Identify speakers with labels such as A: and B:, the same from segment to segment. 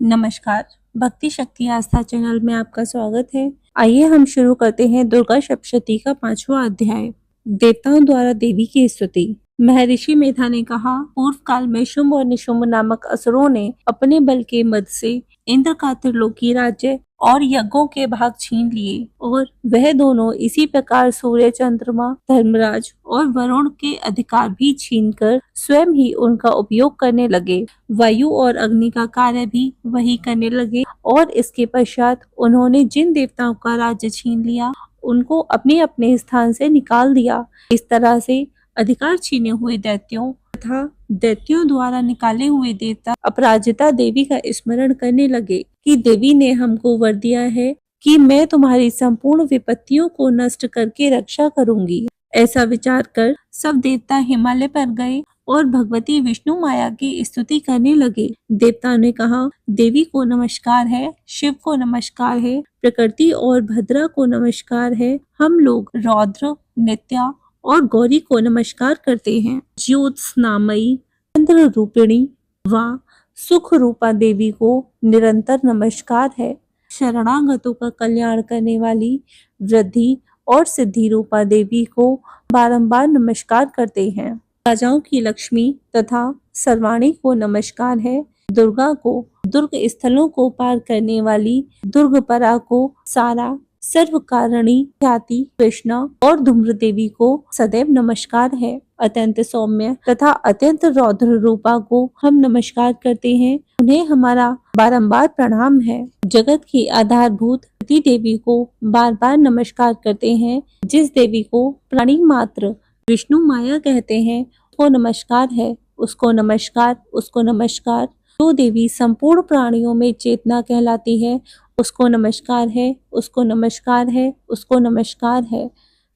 A: नमस्कार। भक्ति शक्ति आस्था चैनल में आपका स्वागत है। आइए हम शुरू करते हैं दुर्गा सप्तशती का 5वां अध्याय। देवताओं द्वारा देवी की स्तुति। महर्षि मेधा ने कहा, पूर्व काल में शुंभ और निशुंभ नामक असुरों ने अपने बल के मद से इंद्र का त्रिलोकी राज्य और यज्ञों के भाग छीन लिए और वह दोनों इसी प्रकार सूर्य, चंद्रमा, धर्मराज और वरुण के अधिकार भी छीनकर स्वयं ही उनका उपयोग करने लगे। वायु और अग्नि का कार्य भी वही करने लगे और इसके पश्चात उन्होंने जिन देवताओं का राज्य छीन लिया उनको अपने अपने स्थान से निकाल दिया। इस तरह से अधिकार छीने हुए दैत्यों तथा दैत्यों द्वारा निकाले हुए देवता अपराजिता देवी का स्मरण करने लगे कि देवी ने हमको वर दिया है कि मैं तुम्हारी संपूर्ण विपत्तियों को नष्ट करके रक्षा करूंगी। ऐसा विचार कर सब देवता हिमालय पर गए और भगवती विष्णु माया की स्तुति करने लगे। देवताओं ने कहा, देवी को नमस्कार है, शिव को नमस्कार है, प्रकृति और भद्रा को नमस्कार है। हम लोग रौद्र, नित्या और गौरी को नमस्कार करते हैं। ज्योत्स्नामयी, चंद्र रूपिणी व सुख रूपा देवी को निरंतर नमस्कार है। शरणागतों का कल्याण करने वाली वृद्धि और सिद्धि रूपा देवी को बारंबार नमस्कार करते हैं। राजाओं की लक्ष्मी तथा सर्वाणी को नमस्कार है। दुर्गा को दुर्ग स्थलों को पार करने वाली दुर्गपरा को सारा, सर्व कारणि ख्याति कृष्णा और धूम्र देवी को सदैव नमस्कार है। अत्यंत सौम्य तथा अत्यंत रौद्र रूपा को हम नमस्कार करते हैं, उन्हें हमारा बारंबार प्रणाम है। जगत की आधारभूत देवी को बार बार नमस्कार करते हैं। जिस देवी को प्राणी मात्र विष्णु माया कहते हैं उसको नमस्कार है, उसको नमस्कार, उसको नमस्कार। जो देवी संपूर्ण प्राणियों में चेतना कहलाती है उसको नमस्कार है, उसको नमस्कार है, उसको नमस्कार है।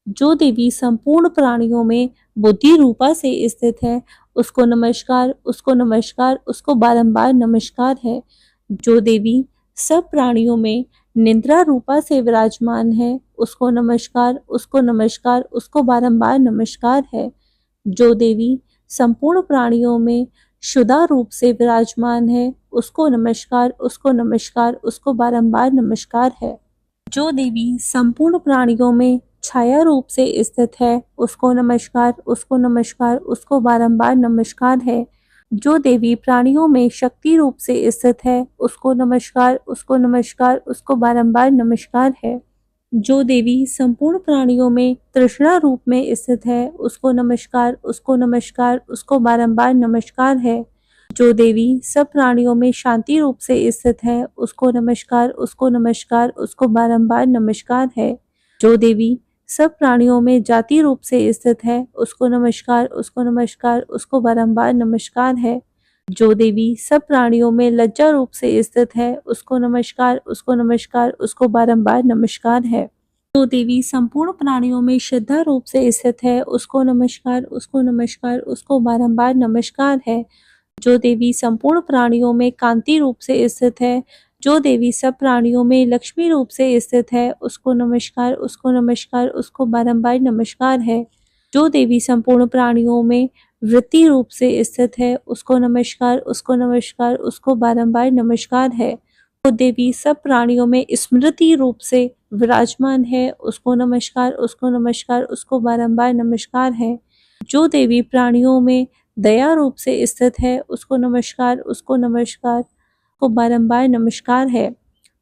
A: जो देवी संपूर्ण प्राणियों में बुद्धि रूपा से स्थित है उसको नमस्कार, उसको नमस्कार, उसको बारंबार नमस्कार है। जो देवी सब प्राणियों में निद्रा रूपा से विराजमान है उसको नमस्कार, उसको नमस्कार, उसको बारंबार नमस्कार है। जो देवी संपूर्ण प्राणियों में शुदा रूप से विराजमान है उसको नमस्कार, उसको नमस्कार, उसको बारंबार नमस्कार है। जो देवी संपूर्ण प्राणियों में छाया रूप से स्थित है उसको नमस्कार, उसको नमस्कार, उसको बारंबार नमस्कार है। जो देवी प्राणियों में शक्ति रूप से स्थित है उसको नमस्कार, उसको नमस्कार, उसको बारंबार नमस्कार है। जो देवी संपूर्ण प्राणियों में तृष्णा रूप में स्थित है उसको नमस्कार, उसको नमस्कार, उसको बारंबार नमस्कार है। जो देवी सब प्राणियों में शांति रूप से स्थित है उसको नमस्कार, उसको नमस्कार, उसको बारंबार नमस्कार है। जो देवी सब प्राणियों में जाति रूप से स्थित है उसको नमस्कार, उसको नमस्कार, उसको बारंबार नमस्कार है। जो देवी सब प्राणियों में लज्जा रूप से स्थित है उसको नमस्कार, उसको नमस्कार, उसको बारंबार नमस्कार है। जो देवी संपूर्ण प्राणियों में श्रद्धा रूप से स्थित है उसको नमस्कार, उसको नमस्कार, उसको बारंबार नमस्कार है। जो देवी संपूर्ण प्राणियों में कांति रूप से स्थित है, जो देवी सब प्राणियों में लक्ष्मी रूप से स्थित है उसको नमस्कार, उसको नमस्कार, उसको बारंबार नमस्कार है। जो देवी संपूर्ण प्राणियों में वृत्ति रूप से स्थित है उसको नमस्कार, उसको नमस्कार, उसको बारंबार नमस्कार है। जो देवी सब प्राणियों में स्मृति रूप से विराजमान है उसको नमस्कार, उसको नमस्कार, उसको बारंबार नमस्कार है। जो देवी प्राणियों में दया रूप से स्थित है उसको नमस्कार, उसको नमस्कार, को बारंबार नमस्कार है।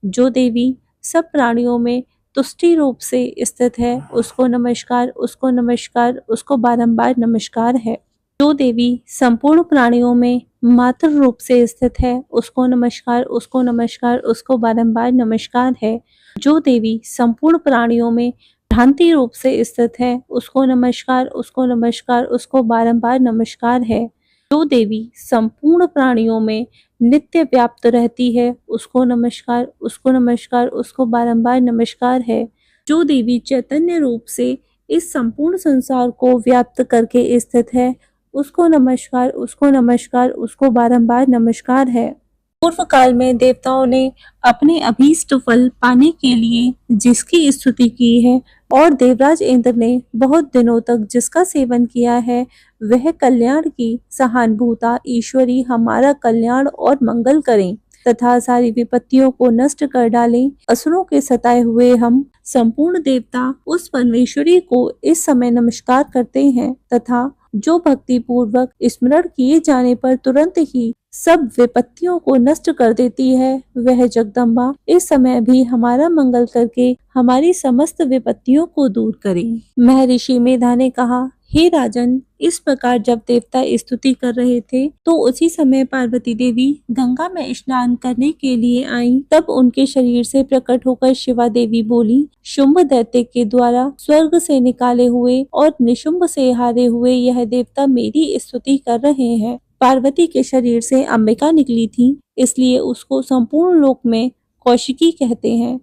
A: जो देवी सब प्राणियों में तुष्टि रूप से स्थित है उसको नमस्कार, उसको नमस्कार, उसको बारंबार नमस्कार है। जो देवी संपूर्ण प्राणियों में मातृ रूप से स्थित है उसको नमस्कार, उसको नमस्कार, उसको बारंबार नमस्कार है। जो देवी संपूर्ण प्राणियों में भ्रांति रूप से स्थित है उसको नमस्कार, उसको नमस्कार, उसको बारंबार नमस्कार है। जो देवी संपूर्ण प्राणियों में नित्य व्याप्त रहती है उसको नमस्कार, उसको नमस्कार, उसको बारंबार नमस्कार है। जो देवी चैतन्य रूप से इस संपूर्ण संसार को व्याप्त करके स्थित है उसको नमस्कार, उसको नमस्कार, उसको बारंबार नमस्कार है। पूर्व काल में देवताओं ने अपने अभीष्ट फल पाने के लिए जिसकी स्तुति की है और देवराज इंद्र ने बहुत दिनों तक जिसका सेवन किया है वह कल्याण की सहानुभूता ईश्वरी हमारा कल्याण और मंगल करें। तथा सारी विपत्तियों को नष्ट कर डालें। असुरों के सताए हुए हम संपूर्ण देवता उस परमेश्वरी को इस समय नमस्कार करते हैं तथा जो भक्ति पूर्वक स्मरण किए जाने पर तुरंत ही सब विपत्तियों को नष्ट कर देती है, वह जगदम्बा इस समय भी हमारा मंगल करके हमारी समस्त विपत्तियों को दूर करे। महर्षि मेधा ने कहा, हे राजन, इस प्रकार जब देवता स्तुति कर रहे थे तो उसी समय पार्वती देवी गंगा में स्नान करने के लिए आईं। तब उनके शरीर से प्रकट होकर शिवा देवी बोली, शुंभ दैत्य के द्वारा स्वर्ग से निकाले हुए और निशुंभ से हारे हुए यह देवता मेरी स्तुति कर रहे हैं। पार्वती के शरीर से अंबिका निकली थी, इसलिए उसको संपूर्ण लोक में कौशिकी कहते हैं।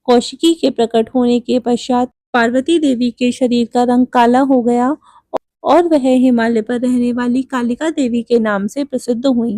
A: कौशिकी के प्रकट होने के पश्चात पार्वती देवी के शरीर का रंग काला हो गया और वह हिमालय पर रहने वाली कालिका देवी के नाम से प्रसिद्ध हुई।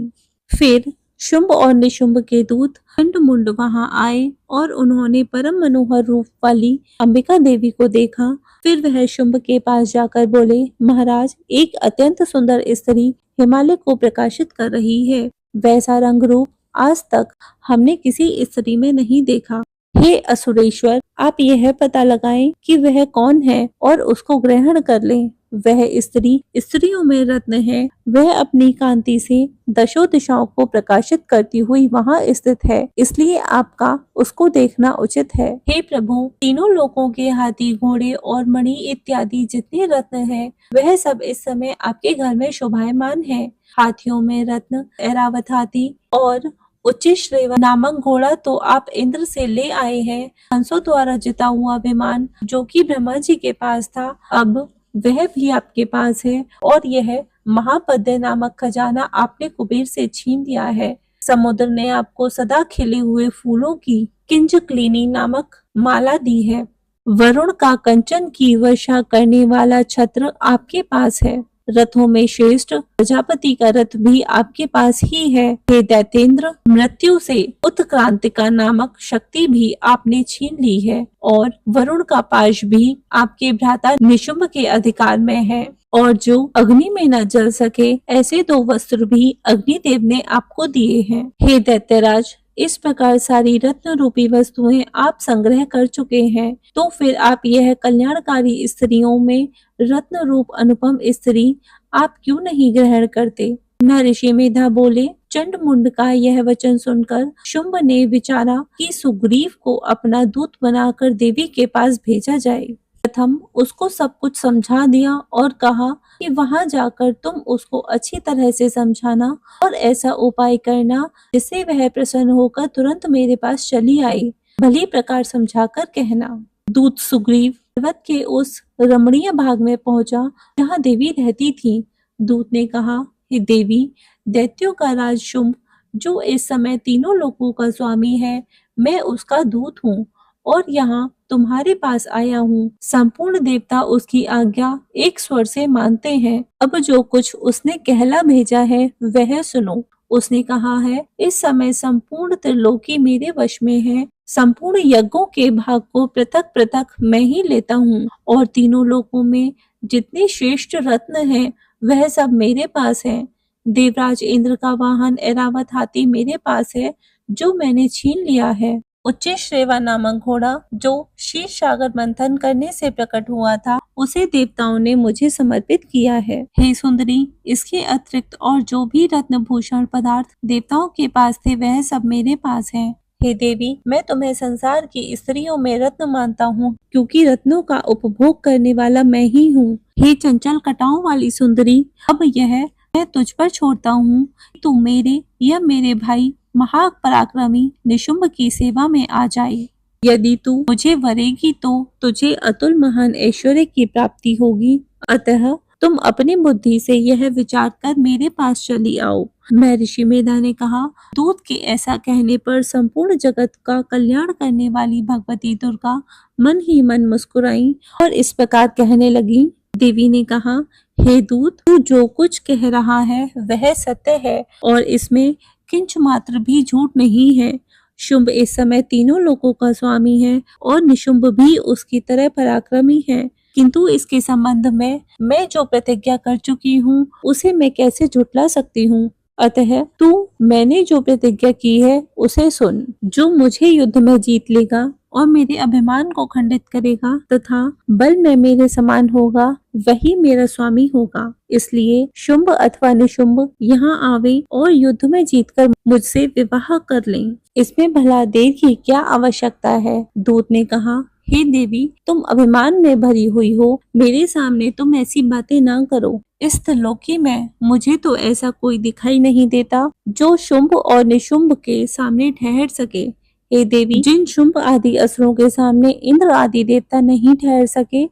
A: फिर शुंभ और निशुंभ के दूत खंड मुंड वहां आए और उन्होंने परम मनोहर रूप वाली अंबिका देवी को देखा। फिर वह शुंभ के पास जाकर बोले, महाराज, एक अत्यंत सुंदर स्त्री हिमालय को प्रकाशित कर रही है। वैसा रंग रूप आज तक हमने किसी स्त्री में नहीं देखा। हे असुरेश्वर, आप यह पता लगाएं कि वह कौन है और उसको ग्रहण कर लें। वह स्त्री स्त्रियों में रत्न है। वह अपनी कांति से दशों दिशाओं को प्रकाशित करती हुई वहां स्थित है, इसलिए आपका उसको देखना उचित है। हे प्रभु, तीनों लोकों के हाथी, घोड़े और मणि इत्यादि जितने रत्न हैं, वह सब इस समय आपके घर में शोभायमान है। हाथियों में रत्न ऐरावत हाथी और उच्चश्रेवा नामक घोड़ा तो आप इंद्र से ले आए हैं। हंसों द्वारा जिता हुआ विमान जो कि ब्रह्मा जी के पास था, अब वह भी आपके पास है। और यह महापद्य नामक खजाना आपने कुबेर से छीन लिया है। समुद्र ने आपको सदा खिले हुए फूलों की किंजकलिनी नामक माला दी है। वरुण का कंचन की वर्षा करने वाला छत्र आपके पास है। रथों में श्रेष्ठ प्रजापति का रथ भी आपके पास ही है। हे दैतेंद्र, मृत्यु से उत्क्रांतिका नामक शक्ति भी आपने छीन ली है और वरुण का पाश भी आपके भ्राता निशुंभ के अधिकार में है। और जो अग्नि में न जल सके ऐसे दो वस्त्र भी अग्निदेव ने आपको दिए हैं। हे दैत्यराज, इस प्रकार सारी रत्न रूपी वस्तुएं आप संग्रह कर चुके हैं, तो फिर आप यह कल्याणकारी स्त्रियों में रत्न रूप अनुपम स्त्री आप क्यों नहीं ग्रहण करते? महर्षि मेधा बोले, चंड मुंड का यह वचन सुनकर शुंभ ने विचारा कि सुग्रीव को अपना दूत बनाकर देवी के पास भेजा जाए। प्रथम उसको सब कुछ समझा दिया और कहा कि वहां जाकर तुम उसको अच्छी तरह से समझाना और ऐसा उपाय करना जिससे वह प्रसन्न होकर तुरंत मेरे पास चली आई। भली प्रकार समझाकर कहना। दूत सुग्रीव पर्वत के उस रमणीय भाग में पहुंचा जहाँ देवी रहती थी। दूत ने कहा, हे देवी, दैत्यों का राज शुंभ जो इस समय तीनों लोकों का स्वामी है, मैं उसका दूत हूँ और यहाँ तुम्हारे पास आया हूँ। संपूर्ण देवता उसकी आज्ञा एक स्वर से मानते हैं। अब जो कुछ उसने कहला भेजा है वह सुनो। उसने कहा है, इस समय संपूर्ण त्रिलोकी मेरे वश में है। संपूर्ण यज्ञों के भाग को पृथक पृथक मैं ही लेता हूँ और तीनों लोकों में जितने श्रेष्ठ रत्न हैं वह सब मेरे पास है। देवराज इंद्र का वाहन ऐरावत हाथी मेरे पास है जो मैंने छीन लिया है। उच्चश्रेवा नामक घोड़ा जो क्षीर सागर मंथन करने से प्रकट हुआ था, उसे देवताओं ने मुझे समर्पित किया है। हे सुंदरी, इसके अतिरिक्त और जो भी रत्न भूषण पदार्थ देवताओं के पास थे वह सब मेरे पास है। हे देवी, मैं तुम्हें संसार की स्त्रियों में रत्न मानता हूँ क्योंकि रत्नों का उपभोग करने वाला मैं ही हूँ। हे चंचल कटाओं वाली सुंदरी, अब यह मैं तुझ पर छोड़ता हूँ। तू मेरे या मेरे भाई महापराक्रमी निशुंभ की सेवा में आ जाए। यदि तू मुझे वरेगी तो तुझे अतुल महान ऐश्वर्य की प्राप्ति होगी। अतः तुम अपनी बुद्धि से यह विचार कर मेरे पास चली आओ। महर्षि मेधा ने कहा, दूत के ऐसा कहने पर संपूर्ण जगत का कल्याण करने वाली भगवती दुर्गा मन ही मन मुस्कुराई और इस प्रकार कहने लगी। देवी ने कहा, हे दूत, तू जो कुछ कह रहा है वह सत्य है और इसमें किंच मात्र भी झूठ नहीं है। शुंभ इस समय तीनों लोकों का स्वामी है और निशुंभ भी उसकी तरह पराक्रमी है, किंतु इसके संबंध में मैं जो प्रतिज्ञा कर चुकी हूँ उसे मैं कैसे झुटला सकती हूँ। अतः तू मैंने जो प्रतिज्ञा की है उसे सुन। जो मुझे युद्ध में जीत लेगा और मेरे अभिमान को खंडित करेगा तथा बल में मेरे समान होगा वही मेरा स्वामी होगा। इसलिए शुंभ अथवा निशुंभ यहाँ आवे और युद्ध में जीतकर मुझसे विवाह कर लें। इसमें भला देर की क्या आवश्यकता है? दूत ने कहा, हे देवी, तुम अभिमान में भरी हुई हो, मेरे सामने तुम ऐसी बातें ना करो। इस त्रिलोकी में मुझे तो ऐसा कोई दिखाई नहीं देता जो शुंभ और निशुंभ के सामने ठहर सके। हे देवी, जिन शुंभ आदि असुरों के सामने इंद्र आदि देवता नहीं ठहर सके,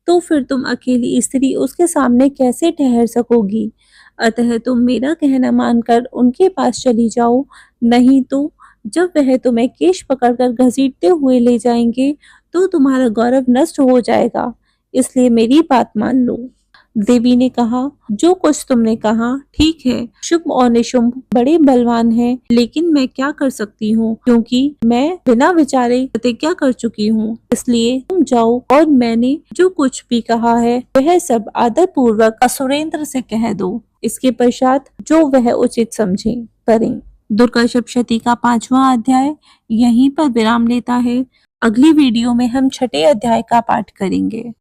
A: तो फिर तुम अकेली स्त्री उसके सामने कैसे ठहर सकोगी? अतः तुम मेरा कहना मानकर उनके पास चली जाओ, नहीं तो जब वह तुम्हें केश पकड़कर घसीटते हुए ले जाएंगे तो तुम्हारा गौरव नष्ट हो जाएगा। इसलिए मेरी बात मान लो। देवी ने कहा, जो कुछ तुमने कहा ठीक है। शुंभ और निशुंभ बड़े बलवान हैं, लेकिन मैं क्या कर सकती हूँ, क्योंकि मैं बिना विचारे प्रतिज्ञा कर चुकी हूँ। इसलिए तुम जाओ और मैंने जो कुछ भी कहा है वह सब आदर पूर्वक असुरेंद्र से कह दो। इसके पश्चात जो वह उचित समझे करें। दुर्गा सप्तशती का 5वां अध्याय यहीं पर विराम लेता है। अगली वीडियो में हम 6ठे अध्याय का पाठ करेंगे।